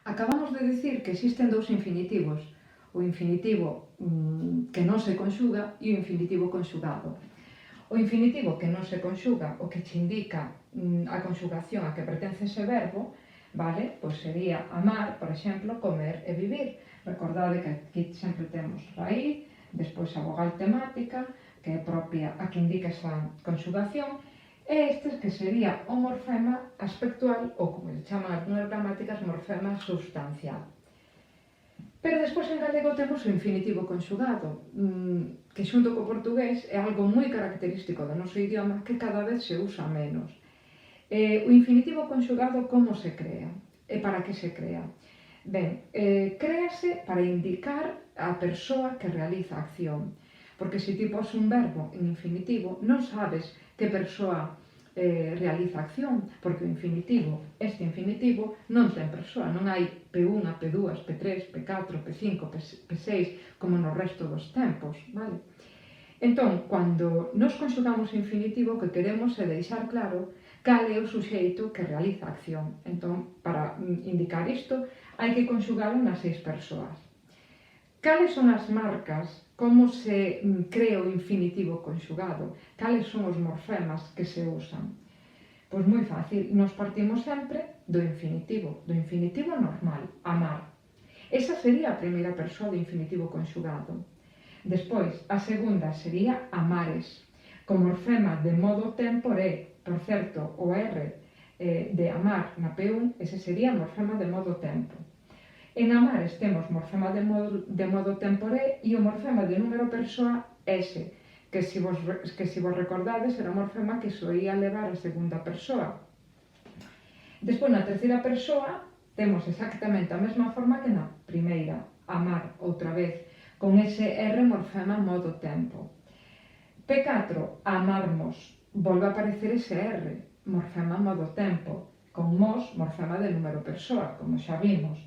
Acabamos de dicir que existen dous infinitivos, o infinitivo que non se conxuga e o infinitivo conxugado. O infinitivo que non se conxuga, o que che indica a conxugación a que pertence ese verbo, vale? Pois sería amar, por exemplo, comer e vivir. Recordade que aquí sempre temos raíz, despois a vogal temática, que é propia a que indica esa conxugación, e este que sería o morfema aspectual, ou como se chama nas números gramáticas, morfema substancial. Pero despois en galego temos o infinitivo conxugado, que xunto co portugués é algo moi característico do noso idioma que cada vez se usa menos. O infinitivo conxugado como se crea? E para que se crea? Ben, créase para indicar a persoa que realiza a acción. Porque se ti pos un verbo en infinitivo, non sabes que persoa realiza a acción, porque o infinitivo, este infinitivo, non ten persoa, non hai P1, P2, P3, P4, P5, P6, como no resto dos tempos, vale? Entón, cando nos conxugamos o infinitivo, o que queremos é deixar claro cal é o suxeito que realiza a acción. Entón, para indicar isto, hai que conxugalo nas 6 persoas. Cales son as marcas? Como se crea o infinitivo conxugado? Cales son os morfemas que se usan? Pois moi fácil, nos partimos sempre do infinitivo normal, amar. Esa sería a primeira persoa do infinitivo conxugado. Despois, a segunda sería amares, con morfema de modo tempore. Por certo, o R de amar na P1, ese sería morfema de modo tempo. En amares temos morfema de modo temporé e o morfema de número persoa S, que se vos recordades era o morfema que soía levar a segunda persoa. Despois, na terceira persoa, temos exactamente a mesma forma que na primeira, amar, outra vez, con ese R morfema modo tempo. P4, amarmos, volve a aparecer ese R, morfema modo tempo, con mos, morfema de número persoa, como xa vimos.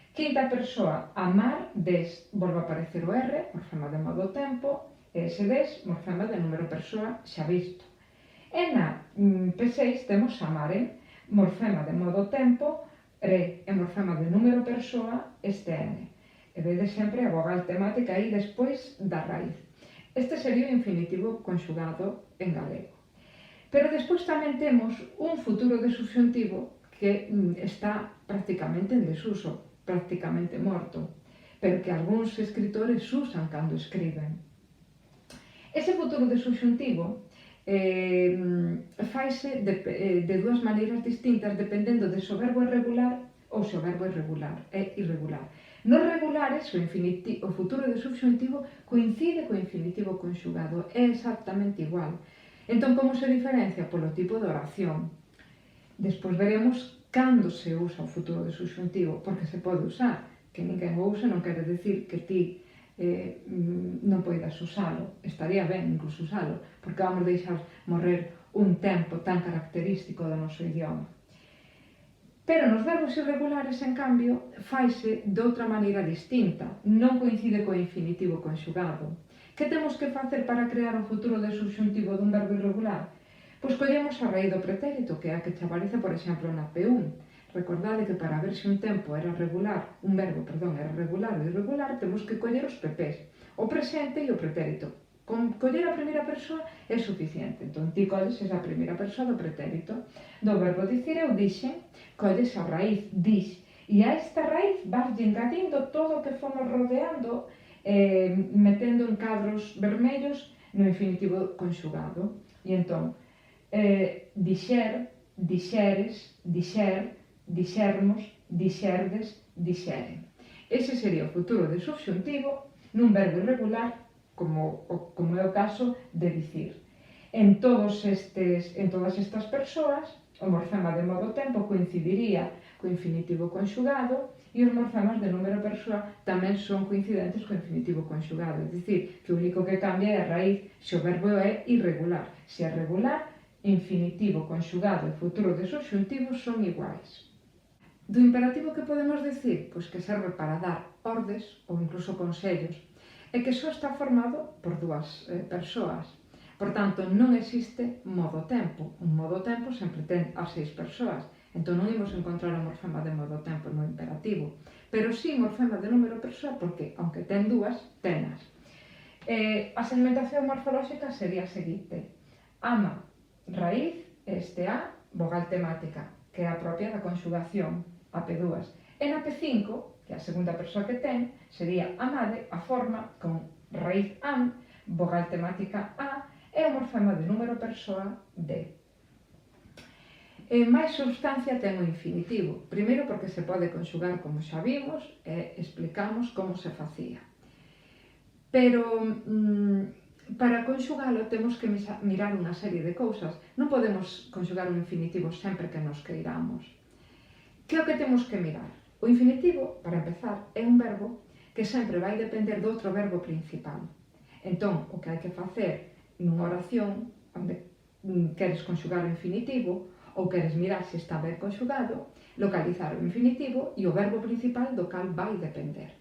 Quinta persoa, amar, des, volve a aparecer o R, morfema de modo tempo, e ese des, morfema de número persoa, xa visto. E na P6 temos amaren, morfema de modo tempo, re, e morfema de número persoa, este N. E vedes sempre a vogal temática aí despois da raíz. Este sería o infinitivo conxugado en galego. Pero despois tamén temos un futuro de subxuntivo que está prácticamente en desuso, prácticamente morto, pero que algúns escritores usan cando escriben. Ese futuro de subxuntivo faise de dúas maneiras distintas dependendo de se o verbo é regular ou se o verbo é irregular. Nos regulares, o futuro de subxuntivo coincide co infinitivo conxugado, é exactamente igual. Entón, como se diferencia? Polo tipo de oración. Despois veremos cando se usa o futuro de subxuntivo, porque se pode usar. Que ninguén o use non quere decir que ti non poidas usalo. Estaría ben incluso usalo, porque vamos deixar morrer un tempo tan característico do noso idioma. Pero nos verbos irregulares, en cambio, faise de outra maneira distinta. Non coincide co infinitivo conxugado. Que temos que facer para crear o futuro de subxuntivo dun verbo irregular? Pois collemos a raíz do pretérito, que é a que che aparece, por exemplo, na P1. Recordade que para ver se un verbo era regular ou irregular, temos que coller os PPs, o presente e o pretérito. Con coller a primeira persoa é suficiente. Entón, ti colles esa primeira persoa do pretérito. Do verbo dicir eu dixen, colles a raíz, dix. E a esta raíz vas engadindo todo o que fomos rodeando, metendo en cadros vermellos no infinitivo conxugado. E entón, dixer, dixeres, dixer, dixermos, dixerdes, dixeren. Ese sería o futuro de subxuntivo nun verbo irregular, como é o caso de dicir. En todas estas persoas, o morfema de modo tempo coincidiría co infinitivo conxugado e os morfemas de número persoa tamén son coincidentes co infinitivo conxugado. É dicir, que o único que cambia é a raíz se o verbo é irregular. Se é regular, infinitivo conxugado e futuro de subxuntivo son iguais. Do imperativo que podemos dicir? Pois que serve para dar ordes ou incluso consellos, e que só está formado por dúas persoas. Por tanto, non existe modo tempo. Un modo tempo sempre ten as 6 persoas. Entón non imos encontrar o morfema de modo tempo no imperativo, pero sí morfema de número persoa porque, aunque ten dúas, tenas. A segmentación morfolóxica sería a seguinte: ama, raíz, este A, vogal temática, que é a propia da conxugación, a P2. E na P5, que é a segunda persoa que ten, sería amade, a forma, con raíz am, vogal temática A, e o morfema de número persoa D. Máis substancia ten o infinitivo, primeiro porque se pode conxugar como xa vimos e explicamos como se facía. Pero para conxugalo temos que mirar unha serie de cousas. Non podemos conxugar un infinitivo sempre que nos queiramos. Que é o que temos que mirar? O infinitivo, para empezar, é un verbo que sempre vai depender de outro verbo principal. Entón, o que hai que facer nunha oración onde queres conxugar o infinitivo ou queres mirar se está ben conxugado, localizar o infinitivo e o verbo principal do cal vai depender.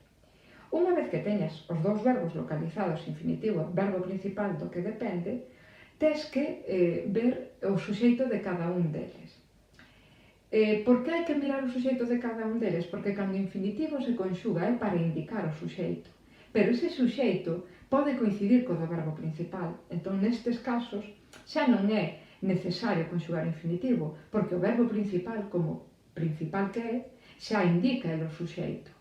Unha vez que teñas os dous verbos localizados, infinitivo e verbo principal do que depende, tes que ver o suxeito de cada un deles. Por que hai que mirar o suxeito de cada un deles? Porque cando o infinitivo se conxuga é para indicar o suxeito, pero ese suxeito pode coincidir co do verbo principal. Entón, nestes casos, xa non é necesario conxugar o infinitivo, porque o verbo principal, como principal que é, xa indica o suxeito.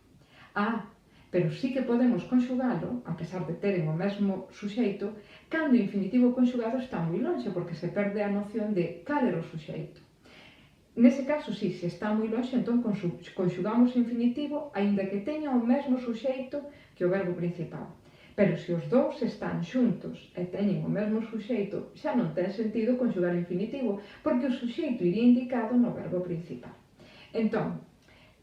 Pero sí que podemos conxugalo, a pesar de teren o mesmo suxeito, cando o infinitivo conxugado está moi lonxe, porque se perde a noción de cal era o suxeito. Nese caso, sí, se está moi lonxe, entón conxugamos o infinitivo, aínda que teña o mesmo suxeito que o verbo principal. Pero se os dous están xuntos e teñen o mesmo suxeito, xa non ten sentido conxugar o infinitivo, porque o suxeito iría indicado no verbo principal. Entón,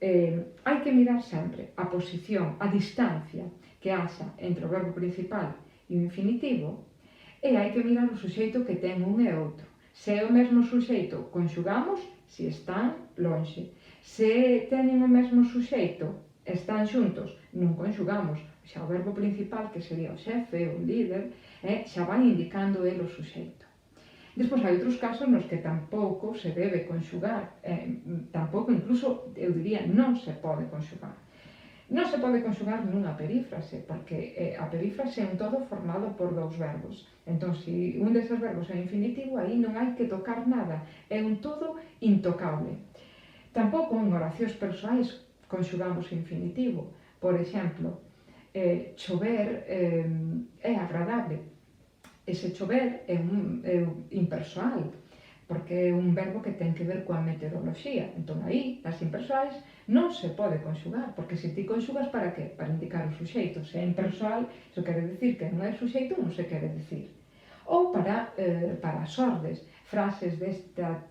hai que mirar sempre a posición, a distancia que haxa entre o verbo principal e o infinitivo, e hai que mirar o suxeito que ten un e outro. Se é o mesmo suxeito, conxugamos se están lonxe. Se teñen o mesmo suxeito, están xuntos, non conxugamos. Xa o verbo principal, que sería o xefe, o líder, xa vai indicando el o suxeito. Despois hai outros casos nos que tampouco se debe conxugar, tampouco, incluso, eu diría, non se pode conxugar. Non se pode conxugar nunha perífrase, porque a perífrase é un todo formado por dous verbos. Entón, se un deses verbos é infinitivo, aí non hai que tocar nada, é un todo intocable. Tampouco en oracións persoais conxugamos o infinitivo. Por exemplo, chover é agradable. Ese chover é impersoal, porque é un verbo que ten que ver coa meteoroloxía. Entón, aí, nas impersoais, non se pode conxugar, porque se ti conxugas para que? Para indicar o suxeito. Se é impersoal, iso quere dicir que non é suxeito, non se quere dicir. Ou para as ordes, frases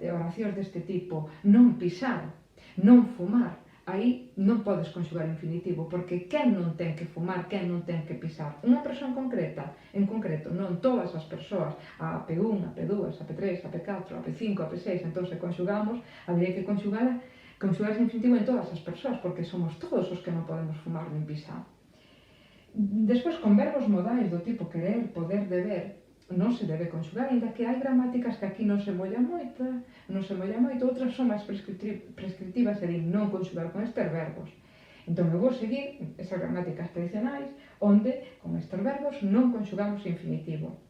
oracións deste tipo: non pisar, non fumar. Aí non podes conxugar o infinitivo, porque quen non ten que fumar, quen non ten que pisar? Unha persoa en concreto, non todas as persoas, a P1, a P2, a P3, a P4, a P5, a P6, entón se conxugamos, habería que conxugar o infinitivo en todas as persoas, porque somos todos os que non podemos fumar nin pisar. Despois, con verbos modais do tipo querer, poder, deber, non se debe conxugar, ainda que hai gramáticas que aquí non se molla moito, outras son máis prescriptivas e din non conxugar con estes verbos. Entón, eu vou seguir esas gramáticas tradicionais onde, con estes verbos, non conxugamos o infinitivo.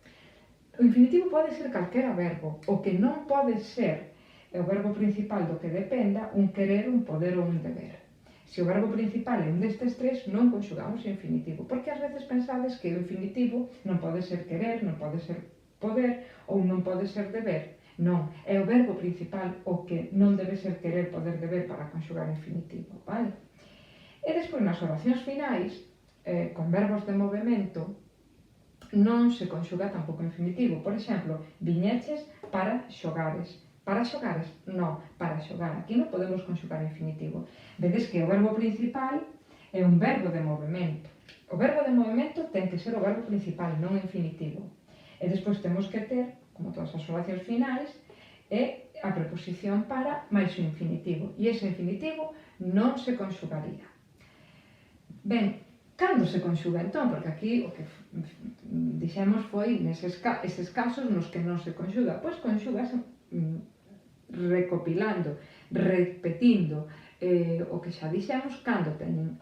O infinitivo pode ser calquera verbo, o que non pode ser o verbo principal do que dependa un querer, un poder ou un deber. Se o verbo principal é un destes tres, non conxugamos o infinitivo, porque ás veces pensades que o infinitivo non pode ser querer, non pode ser poder ou non pode ser deber. Non, é o verbo principal o que non debe ser querer, poder, deber para conxugar o infinitivo, vale? E despois nas oracións finais, con verbos de movimento, non se conxuga tampouco o infinitivo. Por exemplo, viñeches para xogares. Para xogares? Non, para xogar. Aquí non podemos conxugar o infinitivo. Vedes que o verbo principal é un verbo de movimento. O verbo de movimento ten que ser o verbo principal, non o infinitivo. E despois temos que ter, como todas as oracións finais, a preposición para máis o infinitivo. E ese infinitivo non se conxugaría. Ben, cando se conxuga entón? Porque aquí o que dixemos foi neses casos nos que non se conxuga. Pois conxúgase recopilando repetindo o que xa dixemos cando teñen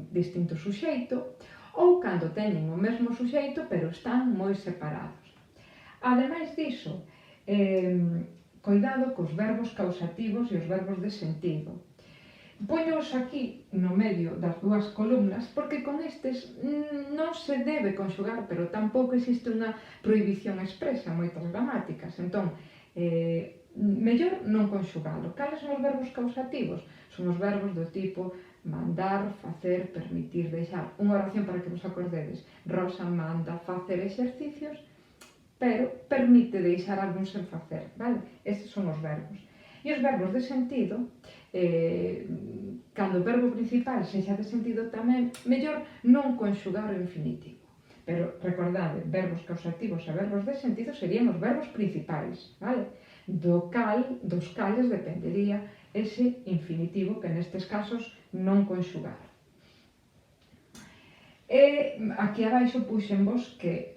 distinto suxeito ou cando teñen o mesmo suxeito pero están moi separados. Ademais diso, coidado cos verbos causativos e os verbos de sentido. Poños aquí no medio das dúas columnas porque con estes non se debe conxugar, pero tampouco existe unha prohibición expresa en moitas gramáticas. Entón, mellor non conxugalo. Cales son os verbos causativos? Son os verbos do tipo mandar, facer, permitir, deixar. Unha oración para que vos acordedes. Rosa manda facer exercicios, pero permite deixar algún sen facer, vale? Estes son os verbos. E os verbos de sentido, cando o verbo principal sexa de sentido tamén, mellor non conxugar o infinitivo. Pero recordade, verbos causativos e verbos de sentido serían os verbos principais, vale? Dos cales dependería ese infinitivo que nestes casos non conxugar. E aquí abaixo puxenvos que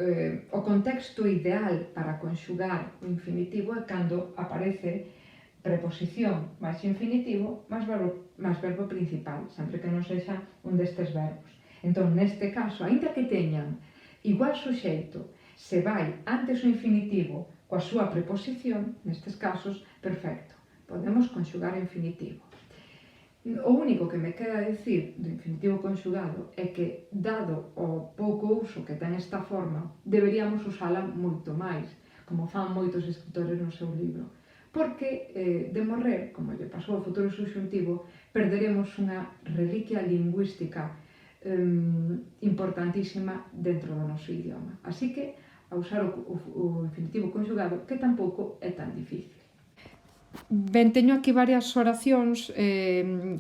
o contexto ideal para conxugar o infinitivo é cando aparece preposición máis infinitivo máis verbo principal, sempre que non sexa un destes verbos. Entón, neste caso, aínda que teñan igual suxeito, se vai antes o infinitivo coa súa preposición, nestes casos, perfecto, podemos conxugar o infinitivo. O único que me queda decir do infinitivo conxugado é que, dado o pouco uso que ten esta forma, deberíamos usala moito máis, como fan moitos escritores no seu libro, porque de morrer, como lle pasou ao futuro subxuntivo, perderemos unha reliquia lingüística importantísima dentro do noso idioma. Así que, a usar o infinitivo conxugado, que tampouco é tan difícil. Ben, teño aquí varias oracións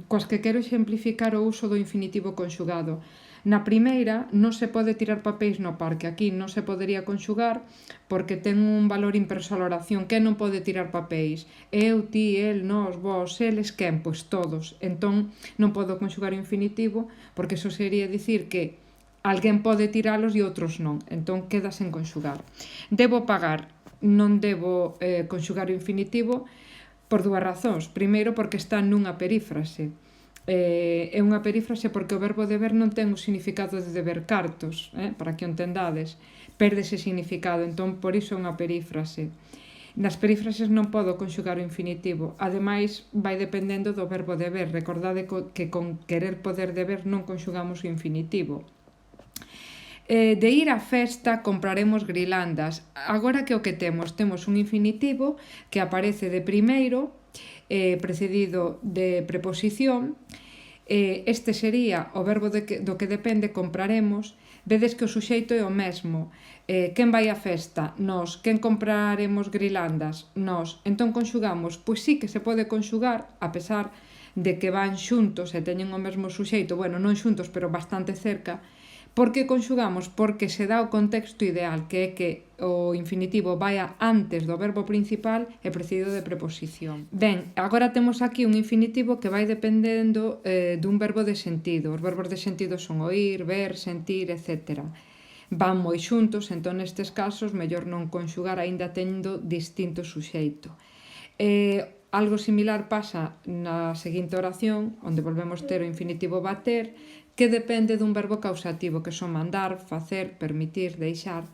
coas que quero exemplificar o uso do infinitivo conxugado. Na primeira, non se pode tirar papéis no parque. Aquí non se podería conxugar porque ten un valor impersonal a oración. Que non pode tirar papéis? Eu, ti, el, nós, vós, eles, quen? Pois todos. Entón, non podo conxugar o infinitivo porque iso sería dicir que alguén pode tiralos e outros non. Entón, queda sen conxugar. Debo pagar. Non debo conxugar o infinitivo por dúas razóns. Primeiro, porque está nunha perífrase. É unha perífrase porque o verbo deber non ten o significado de deber cartos, para que o entendades. Perde ese significado, entón por iso é unha perífrase. Nas perífrases non podo conxugar o infinitivo. Ademais, vai dependendo do verbo deber. Recordade que con querer, poder, deber non conxugamos o infinitivo. De ir á festa compraremos grilandas. Agora que o que temos? Temos un infinitivo que aparece de primeiro, precedido de preposición. Este sería o verbo do que depende compraremos. Vedes que o suxeito é o mesmo. Quen vai á festa? Nós. Quen compraremos grilandas? Nós. Entón conxugamos? Pois sí que se pode conxugar, a pesar de que van xuntos e teñen o mesmo suxeito, bueno, non xuntos, pero bastante cerca. Por que conxugamos? Porque se dá o contexto ideal, que é que o infinitivo vaia antes do verbo principal e precedido de preposición. Ben, agora temos aquí un infinitivo que vai dependendo dun verbo de sentido. Os verbos de sentido son oír, ver, sentir, etc. Van moi xuntos, entón nestes casos mellor non conxugar aínda tendo distinto suxeito. Algo similar pasa na seguinte oración, onde volvemos ter o infinitivo bater, que depende dun verbo causativo, que son mandar, facer, permitir, deixar.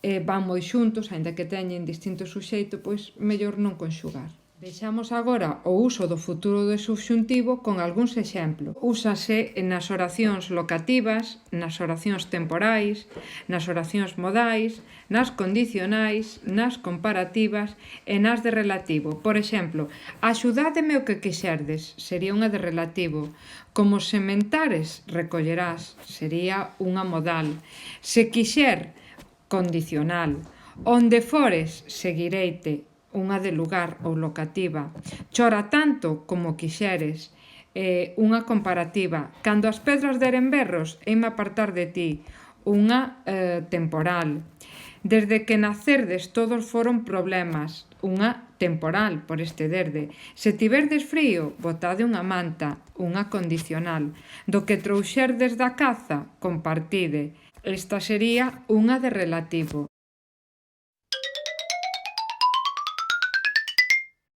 Van moi xuntos, aínda que teñen distinto suxeito, pois mellor non conxugar. Vexamos agora o uso do futuro do subxuntivo con algúns exemplos. Úsase nas oracións locativas, nas oracións temporais, nas oracións modais, nas condicionais, nas comparativas e nas de relativo. Por exemplo, axudádeme o que quixerdes, sería unha de relativo. Como sementares, recollerás, sería unha modal. Se quixer, condicional. Onde fores, seguireite, unha de lugar ou locativa. Chora tanto como quixeres, unha comparativa. Cando as pedras deren berros, eime apartar de ti, unha temporal. Desde que nacerdes todos foron problemas, unha temporal, por este desde. Se tiverdes frío, botade unha manta, unha condicional. Do que trouxerdes da caza, compartide. Esta sería unha de relativo.